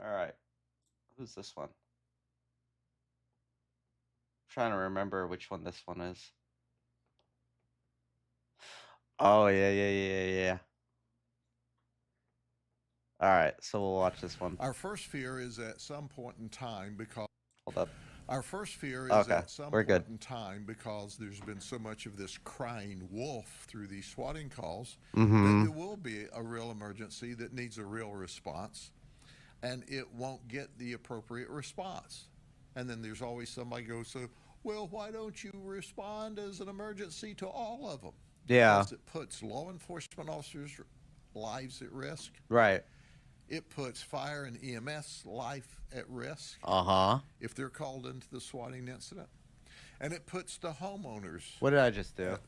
All right. Who's this one? I'm trying to remember which one this one is. Oh, yeah. All right, so we'll watch this one. Our first fear is at some point in time because Hold up. our first fear is Okay, at some we're point good. in time because there's been so much of this crying wolf through these swatting calls that there will be a real emergency that needs a real response, and it won't get the appropriate response. And then there's always somebody goes, so, well, why don't you respond as an emergency to all of them? Yeah. Because it puts law enforcement officers' lives at risk. Right. It puts fire and EMS life at risk Uh-huh. if they're called into the swatting incident. And it puts the homeowners What did I just do? at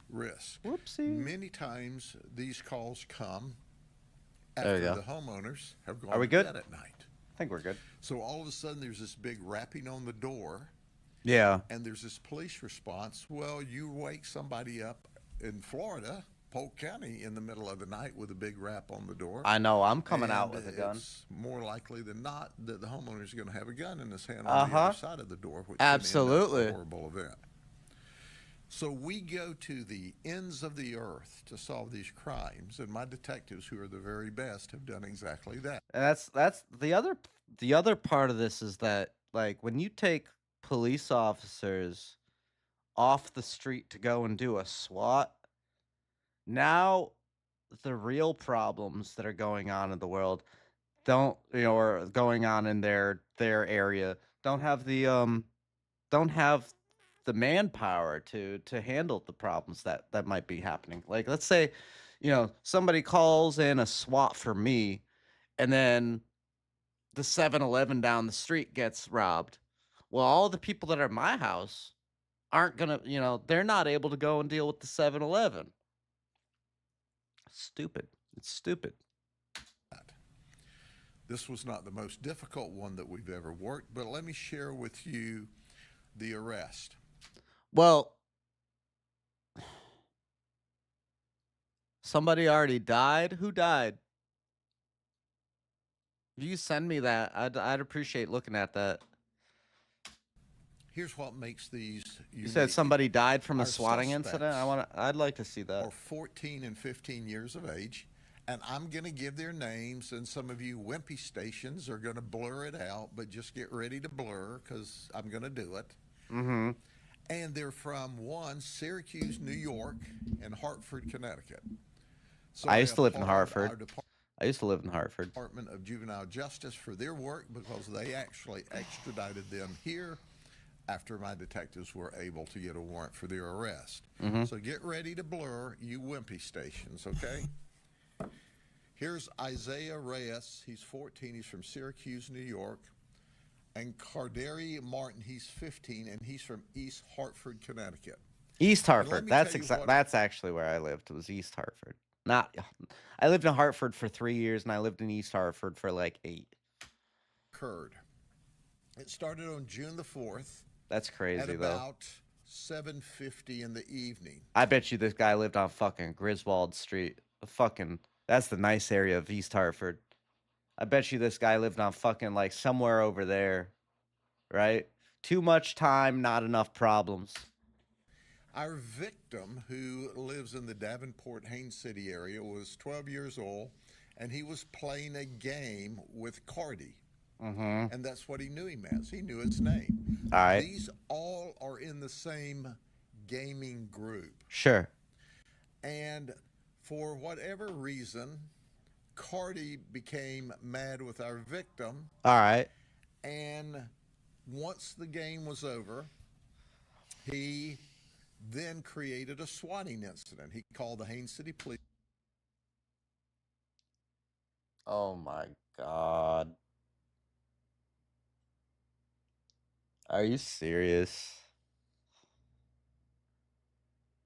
risk. Whoopsie. Many times these calls come There you after go. the homeowners have Are gone we to good? bed at night. I think we're good. So all of a sudden there's this big rapping on the door Yeah. and there's this police response. Well, you wake somebody up in Florida, Polk County, in the middle of the night with a big rap on the door. I know. I'm coming out with a gun. It's more likely than not that the homeowner is going to have a gun in his hand on the other side of the door, which Absolutely. can end up a horrible event. So we go to the ends of the earth to solve these crimes, and my detectives, who are the very best, have done exactly that. And that's the other part of this is that, like, when you take police officers off the street to go and do a SWAT, now the real problems that are going on in the world or going on in their area don't have the manpower to handle the problems that might be happening. Like, let's say, somebody calls in a SWAT for me, and then the 7-Eleven down the street gets robbed. Well, all the people that are at my house aren't gonna, they're not able to go and deal with the 7-Eleven. Stupid. It's stupid. This was not the most difficult one that we've ever worked, but let me share with you the arrest. Well, somebody already died. Who died? If you send me that, I'd appreciate looking at that. Here's what makes these unique. You said somebody died from a Our swatting incident? I'd like to see that. Are 14 and 15 years of age, and I'm going to give their names, and some of you wimpy stations are going to blur it out, but just get ready to blur because I'm going to do it. Mm-hmm. And they're from Syracuse, New York, and Hartford, Connecticut. So I used to live in Hartford. Department of Juvenile Justice for their work because they actually extradited them here after my detectives were able to get a warrant for their arrest. Mm-hmm. So get ready to blur, you wimpy stations, okay? Here's Isaiah Reyes. He's 14. He's from Syracuse, New York. And Carderi Martin, he's 15, and he's from East Hartford, Connecticut. East Hartford. That's actually where I lived. It was East Hartford. I lived in Hartford for 3 years, and I lived in East Hartford for like 8. Occurred. It started on June the 4th. That's crazy, at though. About 7:50 in the evening. I bet you this guy lived on fucking Griswold Street. That's the nice area of East Hartford. I bet you this guy lived on fucking like somewhere over there, right? Too much time, not enough problems. Our victim, who lives in the Davenport, Haines City area, was 12 years old, and he was playing a game with Cardi. Mm-hmm. And that's what he knew him as. He knew his name. All right. These all are in the same gaming group. Sure. And for whatever reason, Cardi became mad with our victim. All right. And once the game was over, he then created a swatting incident. He called the Haines City Police. Oh my God. Are you serious?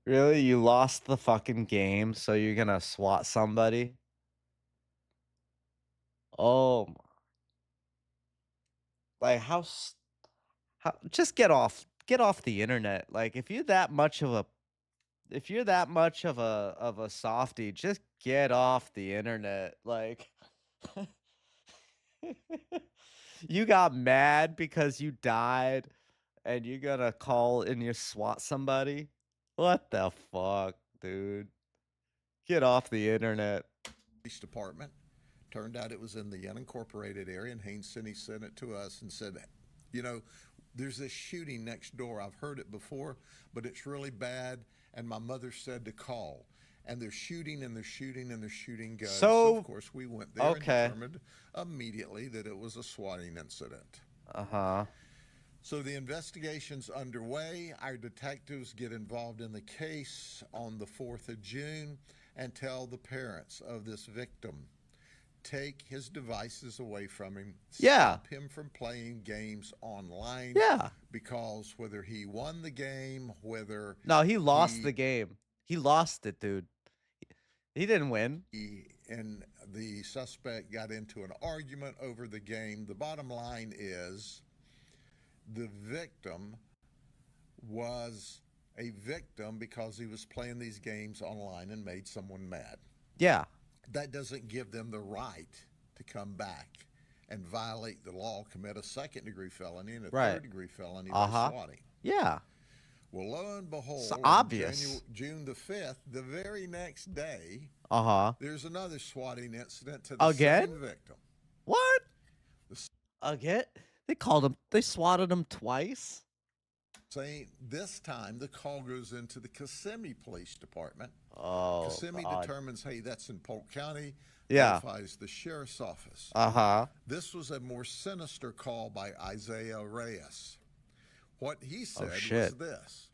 Really? You lost the fucking game, so you're gonna SWAT somebody? Oh my. Like, how just get off the internet. Like, if you're that much of a softie, just get off the internet. Like, You got mad because you died and you're gonna call and you SWAT somebody? What the fuck, dude? Get off the internet. Police department. Turned out it was in the unincorporated area, and Haines City sent it to us and said, you know, there's this shooting next door. I've heard it before, but it's really bad, and my mother said to call. And they're shooting and they're shooting and they're shooting guns. So of course, we went there and determined immediately that it was a swatting incident. Uh-huh. So the investigation's underway. Our detectives get involved in the case on the 4th of June and tell the parents of this victim, take his devices away from him, stop him from playing games online. Yeah. Because whether he won the game, whether... No, he lost the game. He lost it, dude. He didn't win. And the suspect got into an argument over the game. The bottom line is the victim was a victim because he was playing these games online and made someone mad. Yeah. That doesn't give them the right to come back and violate the law, commit a second-degree felony and a third-degery felony by swatting. Yeah. Well, lo and behold, it's obvious. June the 5th, the very next day, there's another swatting incident to the same victim. What? Again? They swatted him twice? This time, the call goes into the Kissimmee Police Department. Oh, Kissimmee determines, hey, that's in Polk County. Yeah. Notifies the sheriff's office. This was a more sinister call by Isaiah Reyes. What he said was this: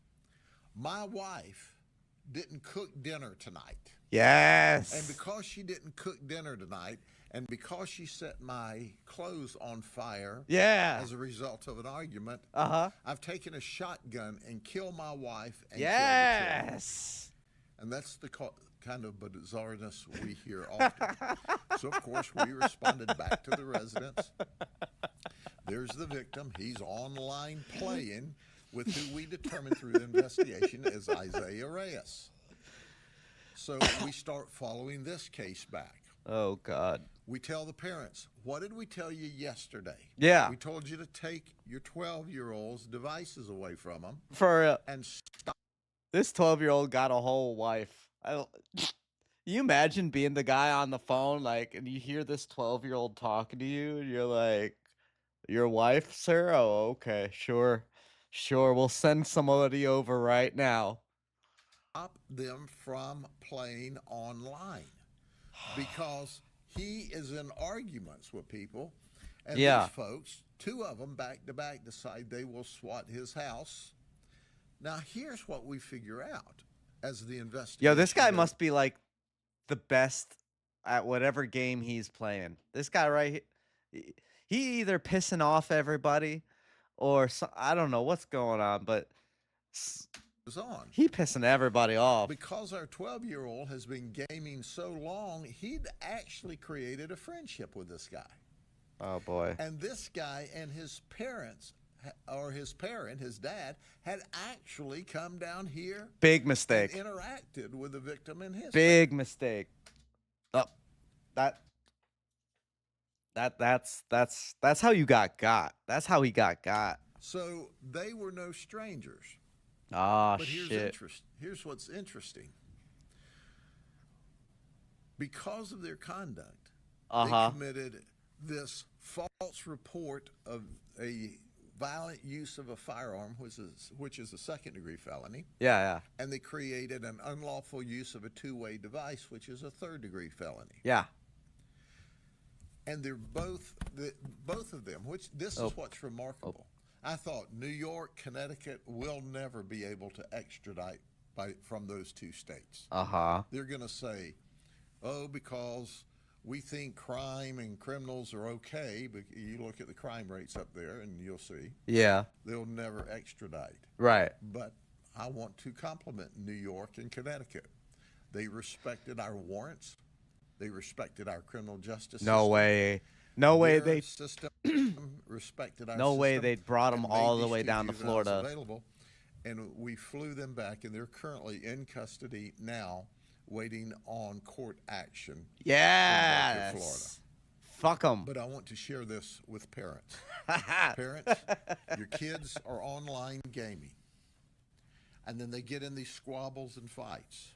my wife didn't cook dinner tonight. Yes. And because she didn't cook dinner tonight, and because she set my clothes on fire as a result of an argument, I've taken a shotgun and killed my wife and killed the children. And that's the kind of bizarreness we hear often. So, of course, we responded back to the residents. There's the victim. He's online playing with who we determined through the investigation is Isaiah Reyes. So we start following this case back. Oh, God. We tell the parents, what did we tell you yesterday? Yeah. We told you to take your 12-year-old's devices away from them. And stop. This 12-year-old got a whole wife. You imagine being the guy on the phone, like, and you hear this 12-year-old talking to you, and you're like, your wife, sir? Oh, okay, sure. Sure, we'll send somebody over right now. Stop them from playing online because he is in arguments with people. And these folks, 2 of them back to back, decide they will SWAT his house. Now, here's what we figure out as the investigation. Yo, this guy must be like the best at whatever game he's playing. This guy right here, he either pissing off everybody or I don't know what's going on, but he pissing everybody off. Because our 12-year-old has been gaming so long, he'd actually created a friendship with this guy. Oh, boy. And this guy and his parents, or his parent, his dad, had actually come down here. Big mistake. And interacted with the victim and his Big mistake. Oh, that's how you got. That's how he got. So they were no strangers. Ah, but shit. Here's what's interesting. Because of their conduct, they committed this false report of a violent use of a firearm, which is a second-degree felony. Yeah. And they created an unlawful use of a two-way device, which is a third-degree felony. Yeah. And they're both of them, which this is what's remarkable. I thought New York, Connecticut will never be able to extradite from those 2 states. They're going to say, oh, because we think crime and criminals are okay, but you look at the crime rates up there and you'll see. Yeah. They'll never extradite. Right. But I want to compliment New York and Connecticut. They respected our warrants. They respected our criminal justice system. No way. No way they system respected our No system way they brought them all the way down to Florida. Available, and we flew them back, and they're currently in custody now, waiting on court action. Yes. In Florida. Fuck them. But I want to share this with parents. Parents, your kids are online gaming. And then they get in these squabbles and fights.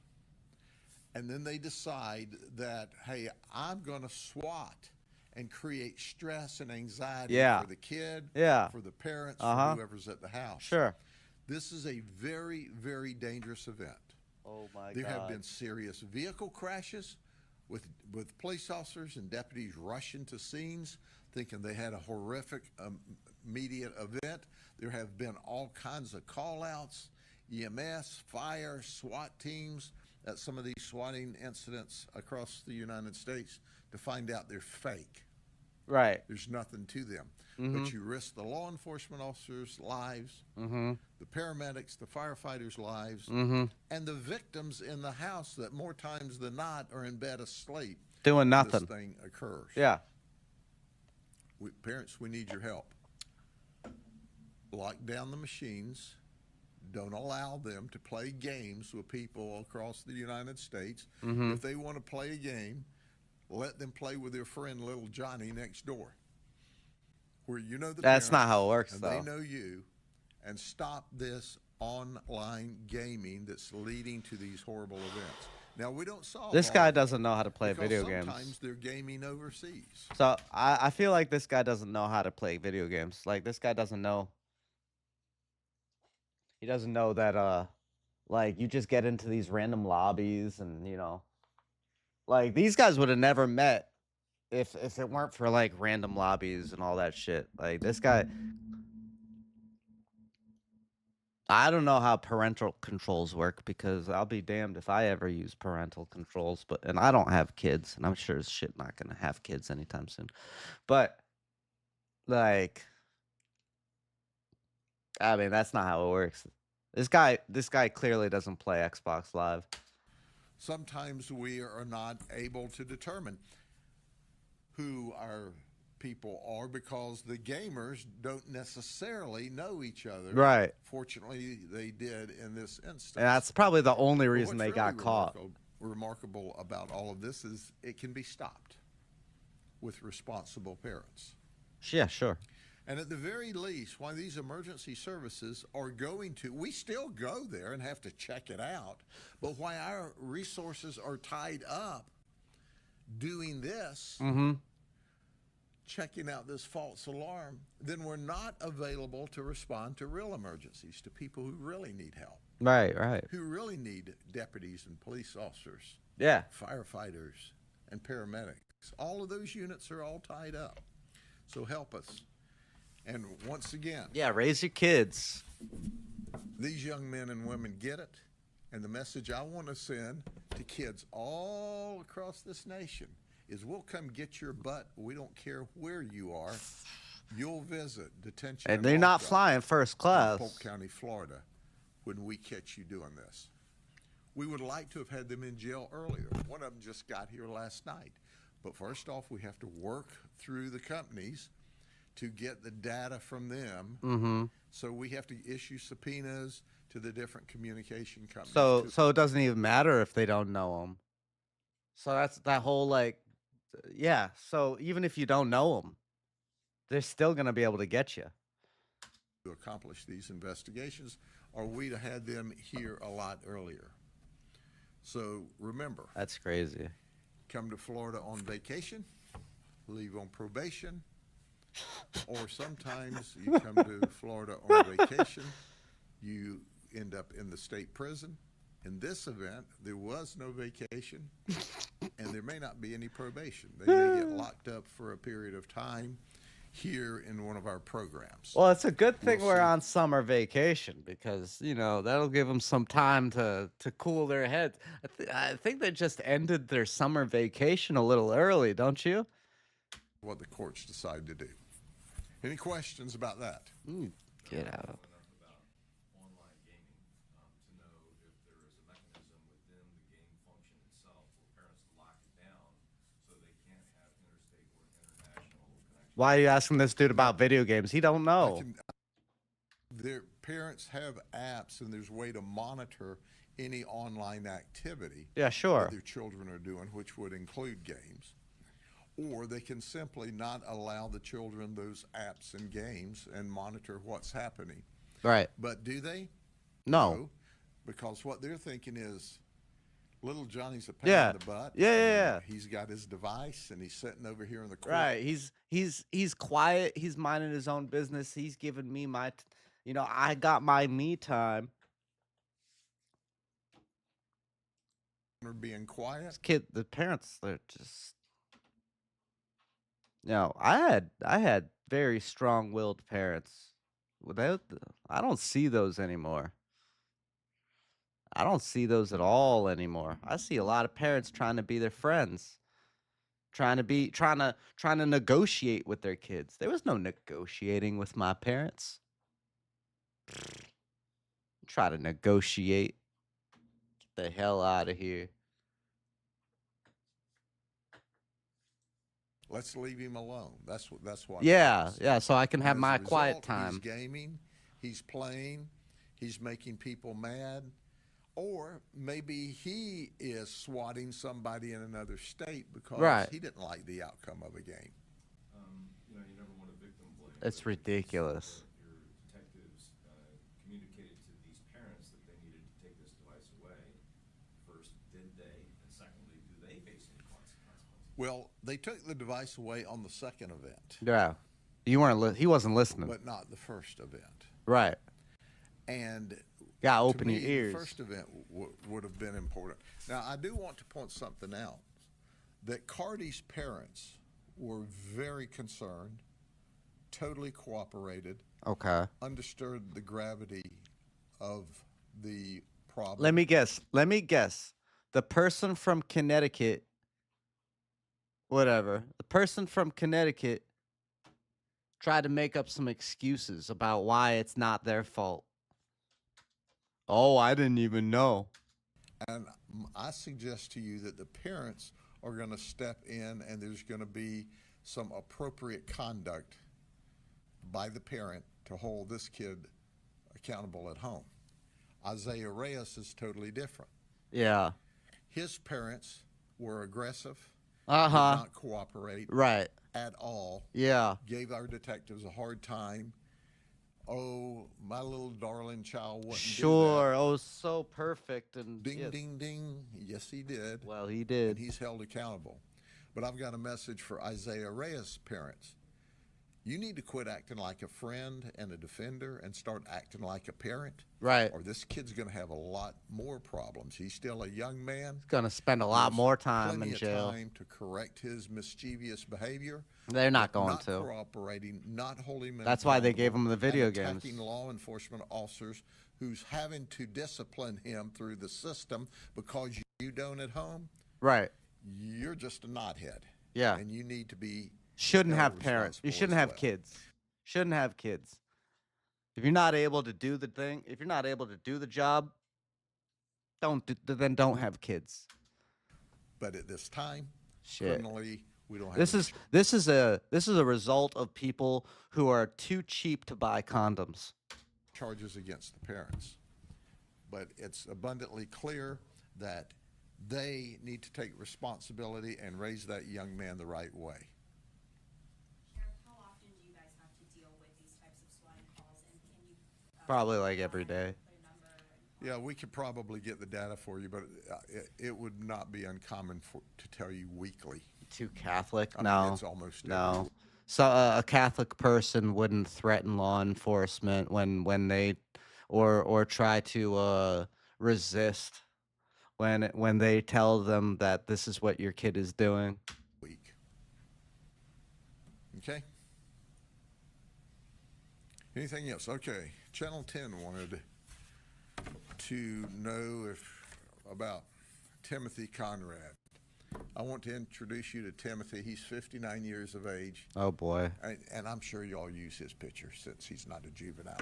And then they decide that, hey, I'm going to SWAT and create stress and anxiety for the kid, for the parents, for whoever's at the house. Sure. This is a very, very dangerous event. Oh, my God. There have been serious vehicle crashes with police officers and deputies rushing to scenes thinking they had a horrific immediate event. There have been all kinds of call-outs, EMS, fire, SWAT teams at some of these swatting incidents across the United States to find out they're fake. Right. There's nothing to them. But you risk the law enforcement officers' lives, the paramedics, the firefighters' lives, and the victims in the house that more times than not are in bed asleep. Doing nothing. This thing occurs. Yeah. Parents, we need your help. Lock down the machines. Don't allow them to play games with people across the United States. If they want to play a game, let them play with their friend little Johnny next door, where you know the That's parents, not how it works, and though. they know you, and stop this online gaming that's leading to these horrible events. Now, we don't solve This all guy of it, doesn't know how to play because video games. sometimes they're gaming overseas. So I feel like this guy doesn't know how to play video games. Like, this guy doesn't know. He doesn't know that, like, you just get into these random lobbies and, you know, like, these guys would have never met if it weren't for, like, random lobbies and all that shit. Like, this guy, I don't know how parental controls work, because I'll be damned if I ever use parental controls, and I don't have kids, and I'm sure as shit not gonna have kids anytime soon. But, like, I mean, that's not how it works. This guy clearly doesn't play Xbox Live. Sometimes we are not able to determine who our people are because the gamers don't necessarily know each other. Right. Fortunately, they did in this instance. And that's probably the only reason What's they got really caught. Remarkable about all of this is it can be stopped with responsible parents. Yeah, sure. And at the very least, while these emergency services are going to, we still go there and have to check it out, but while our resources are tied up doing this, checking out this false alarm, then we're not available to respond to real emergencies, to people who really need help. Right, right. Who really need deputies and police officers. Yeah. Firefighters and paramedics. All of those units are all tied up. So help us. And once again, Yeah, raise your kids. these young men and women get it. And the message I want to send to kids all across this nation is we'll come get your butt. We don't care where you are. You'll visit detention. And they're not flying first class. Polk County, Florida, when we catch you doing this. We would like to have had them in jail earlier. One of them just got here last night. But first off, we have to work through the companies to get the data from them. So we have to issue subpoenas to the different communication companies. So it doesn't even matter if they don't know them. So that's that whole, like, yeah. So even if you don't know them, they're still gonna be able to get you. To accomplish these investigations, or we'd have had them here a lot earlier. So remember, That's crazy. come to Florida on vacation, leave on probation, or sometimes you come to Florida on vacation, you end up in the state prison. In this event, there was no vacation, and there may not be any probation. They may get locked up for a period of time here in one of our programs. Well, it's a good thing We'll we're see. on summer vacation, because, you know, that'll give them some time to cool their heads. I think they just ended their summer vacation a little early, don't you? What the courts decide to do. Any questions about that? Get out. Enough about online gaming to know if there is a mechanism within the game function itself for parents to lock it down so they can't have interstate or international connections. Why are you asking this dude about video games? He don't know. Their parents have apps, and there's a way to monitor any online activity Yeah, sure. that their children are doing, which would include games. or they can simply not allow the children those apps and games and monitor what's happening. Right. But do they? No. Because what they're thinking is, little Johnny's a pain Yeah. in the butt. Yeah, and yeah. He's got his device, and he's sitting over here in the corner. Right. He's quiet. He's minding his own business. He's giving me my, I got my me time. Or being quiet. The parents, they're just, I had very strong-willed parents. I don't see those anymore. I don't see those at all anymore. I see a lot of parents trying to be their friends, trying to negotiate with their kids. There was no negotiating with my parents. Try to negotiate. Get the hell out of here. Let's leave him alone. That's what. Yeah, it is. yeah. So I can have And as my a quiet result, time. He's gaming. He's playing. He's making people mad. Or maybe he is swatting somebody in another state because he didn't like the outcome of a game. You never want to victim blame. It's ridiculous. Your detectives communicated to these parents that they needed to take this device away. First, did they? And secondly, do they face any consequences? Well, they took the device away on the second event. Yeah, you weren't. He wasn't listening. But not the first event. Right. And gotta open to me, your ears. The first event would have been important. Now, I do want to point something out, that Cardi's parents were very concerned, totally cooperated. Okay. Understood the gravity of the problem. Let me guess. The person from Connecticut, whatever. The person from Connecticut tried to make up some excuses about why it's not their fault. Oh, I didn't even know. And I suggest to you that the parents are going to step in, and there's going to be some appropriate conduct by the parent to hold this kid accountable at home. Isaiah Reyes is totally different. Yeah. His parents were aggressive, did Uh-huh. not cooperate Right. at all, Yeah. gave our detectives a hard time. Oh, my little darling child wouldn't Sure. do Oh, so perfect. And that. Ding, yeah. ding, ding. Yes, he did. Well, he And did. he's held accountable. But I've got a message for Isaiah Reyes' parents. You need to quit acting like a friend and a defender and start acting like a parent. Right. Or this kid's going to have a lot more problems. He's still a young man. He's gonna spend a lot There's more time plenty in of jail. time to correct his mischievous behavior. They're not going Not to. cooperating, not holding him. That's why they gave accountable, him the video and games. attacking law enforcement officers who's having to discipline him through the system because you don't at home. Right. You're just a knothead. Yeah. And you need to be Shouldn't held have parents. You responsible shouldn't as have well. kids. Shouldn't have kids. If you're not able to do the thing, if you're not able to do the job, then don't have kids. But at this time, Shit. criminally, we don't have This any is a result of people who are too cheap to buy condoms. charges against the parents. But it's abundantly clear that they need to take responsibility and raise that young man the right way. Sheriff, how often do you guys have to deal with these types of swatting calls, and can you Probably like every day. put a number Yeah, we could probably get the data for you, but it would not be uncommon to tell you weekly. Too Catholic? I mean, No. it's almost No. So a Catholic person wouldn't threaten law enforcement when they or try to resist when they tell them that this is what your kid is doing. Week. Okay. Anything else? Okay. Channel 10 wanted to know about Timothy Conrad. I want to introduce you to Timothy. He's 59 years of age, Oh boy. and I'm sure you all use his picture since he's not a juvenile.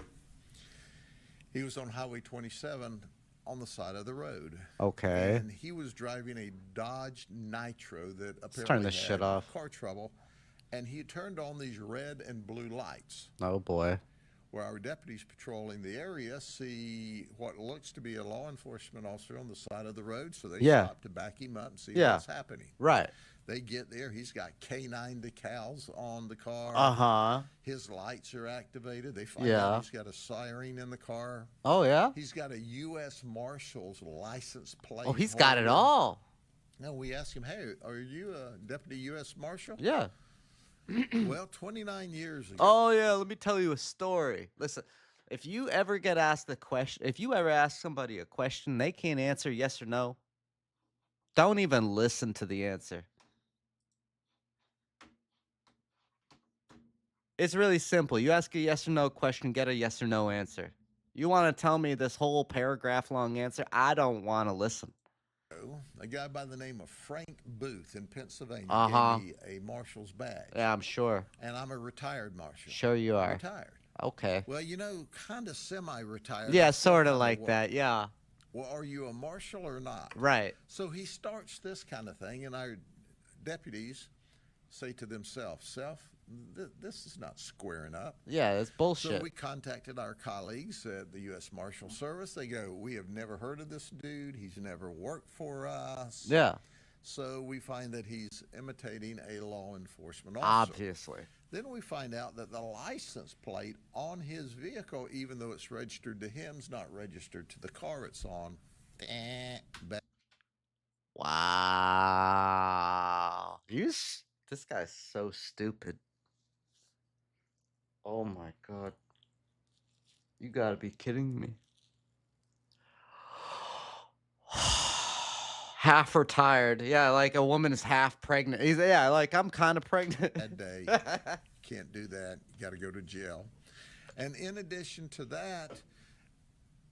He was on Highway 27 on the side of the road. Okay. And he was driving a Dodge Nitro that apparently turn this shit had off. car trouble, and he turned on these red and blue lights. Oh boy. Where our deputies patrolling the area see what looks to be a law enforcement officer on the side of the road, so they Yeah. stop to back him up and see Yeah. what's happening. Right. They get there. He's got K9 decals on the car. Uh-huh. His lights are activated. They find Yeah. out he's got a siren in the car. Oh, yeah? He's got a U.S. Marshal's license plate. Oh, he's got it holder. all. Now we ask him, hey, are you a deputy U.S. Marshal? Yeah. Well, 29 years ago. Oh, yeah, let me tell you a story. Listen, if you ever get asked a question, if you ever ask somebody a question, they can't answer yes or no, don't even listen to the answer. It's really simple. You ask a yes or no question, get a yes or no answer. You want to tell me this whole paragraph long answer? I don't want to listen. A guy by the name of Frank Booth in Pennsylvania Uh-huh. gave me a marshal's badge. Yeah, I'm sure. And I'm a retired marshal. Sure you are. Retired. Okay. Well, you know, kind of semi-retired. Yeah, I still sort of kinda like work. that. Yeah. Well, are you a marshal or not? Right. So he starts this kind of thing, and our deputies say to themselves, this is not squaring up. Yeah, it's So bullshit. we contacted our colleagues at the U.S. Marshal Service. They go, we have never heard of this dude. He's never worked for us. Yeah, So we find that he's imitating a law enforcement officer. obviously. Then we find out that the license plate on his vehicle, even though it's registered to him, is not registered to the car it's on. Wow. This guy's so stupid. Oh my God. You gotta be kidding me. Half retired. Yeah, like a woman is half pregnant. Yeah, like I'm kind of pregnant. Bad day. Can't do that. You got to go to jail. And in addition to that,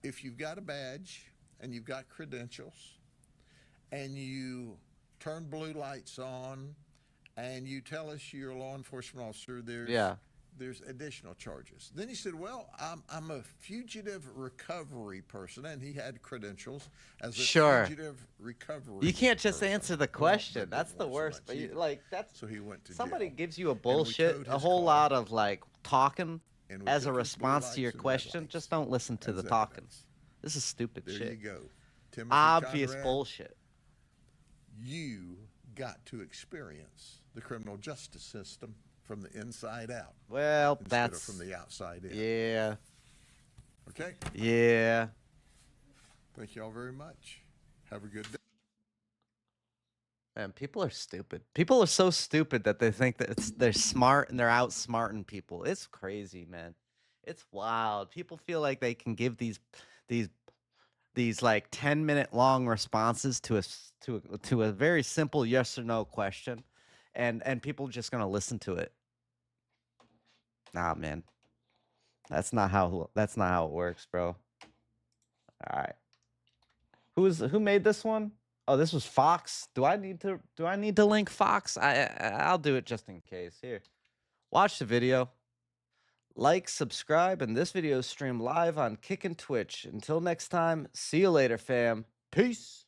if you've got a badge and you've got credentials and you turn blue lights on and you tell us you're a law enforcement officer, there's additional charges. Then he said, well, I'm a fugitive recovery person, and he had credentials as a Sure. fugitive recovery You can't just person. answer the Well, question. that That's didn't the work so worst. much But either. like that's So he went to somebody jail. gives you a we bullshit, towed a his whole car. lot of like talking And we as a took his blue response to your lights and red question. lights Just don't listen to as the talking. evidence. This is stupid There shit. you go. Timothy Obvious Conrad, bullshit. You got to experience the criminal justice system from the inside out Well, instead that's of from the outside in. yeah, Okay? yeah. Thank you all very much. Have a good day. Man, people are stupid. People are so stupid that they think that they're smart and they're outsmarting people. It's crazy, man. It's wild. People feel like they can give these like 10-minute long responses to a very simple yes or no question, and people just gonna listen to it. Nah, man. That's not how it works, bro. All right. Who made this one? Oh, this was Fox. Do I need to link Fox? I'll do it just in case. Here. Watch the video. Like, subscribe, and this video is streamed live on Kick and Twitch. Until next time, see you later, fam. Peace.